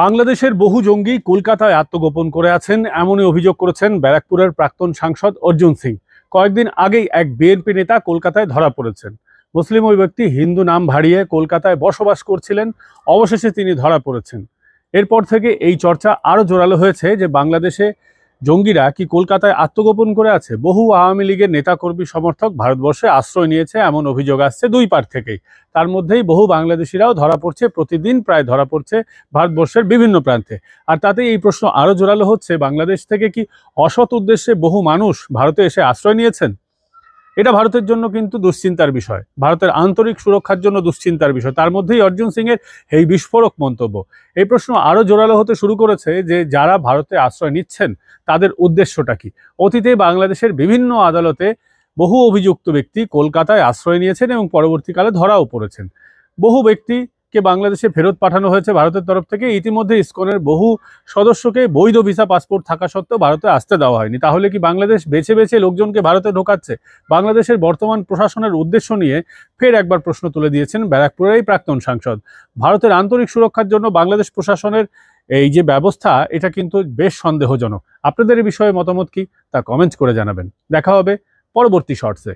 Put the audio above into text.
বাংলাদেশের বহু জঙ্গি কলকাতায় আত্মগোপন করে আছেন, এমনই অভিযোগ করেছেন ব্যারাকপুরের প্রাক্তন সাংসদ অর্জুন সিং। কয়েকদিন আগেই এক বিএনপি নেতা কলকাতায় ধরা পড়েছেন। মুসলিম ওই ব্যক্তি হিন্দু নাম ভাড়িয়ে কলকাতায় বসবাস করছিলেন। অবশেষে তিনি ধরা পড়েছেন। এরপর থেকে এই চর্চা আরও জোরালো হয়েছে যে বাংলাদেশে জঙ্গিরা কি কলকাতায় আত্মগোপন করে আছে। বহু আওয়ামী লীগের নেতাকর্মী সমর্থক ভারতবর্ষে আশ্রয় নিয়েছে, এমন অভিযোগ আসছে দুই পার থেকেই। তার মধ্যেই বহু বাংলাদেশিরাও ধরা পড়ছে, প্রতিদিন প্রায় ধরা পড়ছে ভারতবর্ষের বিভিন্ন প্রান্তে। আর তাতেই এই প্রশ্ন আরও জোরালো হচ্ছে, বাংলাদেশ থেকে কি অসৎ উদ্দেশ্যে বহু মানুষ ভারতে এসে আশ্রয় নিয়েছেন? এটা ভারতের জন্য কিন্তু দুশ্চিন্তার বিষয়, ভারতের আন্তরিক সুরক্ষার জন্য দুশ্চিন্তার বিষয়। তার মধ্যেই অর্জুন সিং এর এই বিস্ফোরক মন্তব্য। এই প্রশ্ন আরও জোরালো হতে শুরু করেছে যে যারা ভারতে আশ্রয় নিচ্ছেন তাদের উদ্দেশ্যটা কি। অতীতে বাংলাদেশের বিভিন্ন আদালতে বহু অভিযুক্ত ব্যক্তি কলকাতায় আশ্রয় নিয়েছেন এবং পরবর্তীকালে ধরাও পড়েছেন। বহু ব্যক্তিকে বাংলাদেশে ফেরত পাঠানো হয়েছে ভারতের তরফ থেকে। ইতিমধ্যে ইসকনের বহু সদস্যকে বৈধ ভিসা পাসপোর্ট থাকা সত্ত্বেও ভারতে আসতে দেওয়া হয়নি। তাহলে কি বাংলাদেশ বেছে বেছে লোকজনকে ভারতে ঢোকাচ্ছে? বাংলাদেশের বর্তমান প্রশাসনের উদ্দেশ্য নিয়ে ফের একবার প্রশ্ন তুলে দিয়েছেন ব্যারাকপুরের এই প্রাক্তন সাংসদ। ভারতের আন্তরিক সুরক্ষার জন্য বাংলাদেশ প্রশাসনের এই যে ব্যবস্থা, এটা কিন্তু বেশ সন্দেহজনক। আপনাদের এই বিষয়ে মতামত কি তা কমেন্ট করে জানাবেন। দেখা হবে পরবর্তী শর্টসে।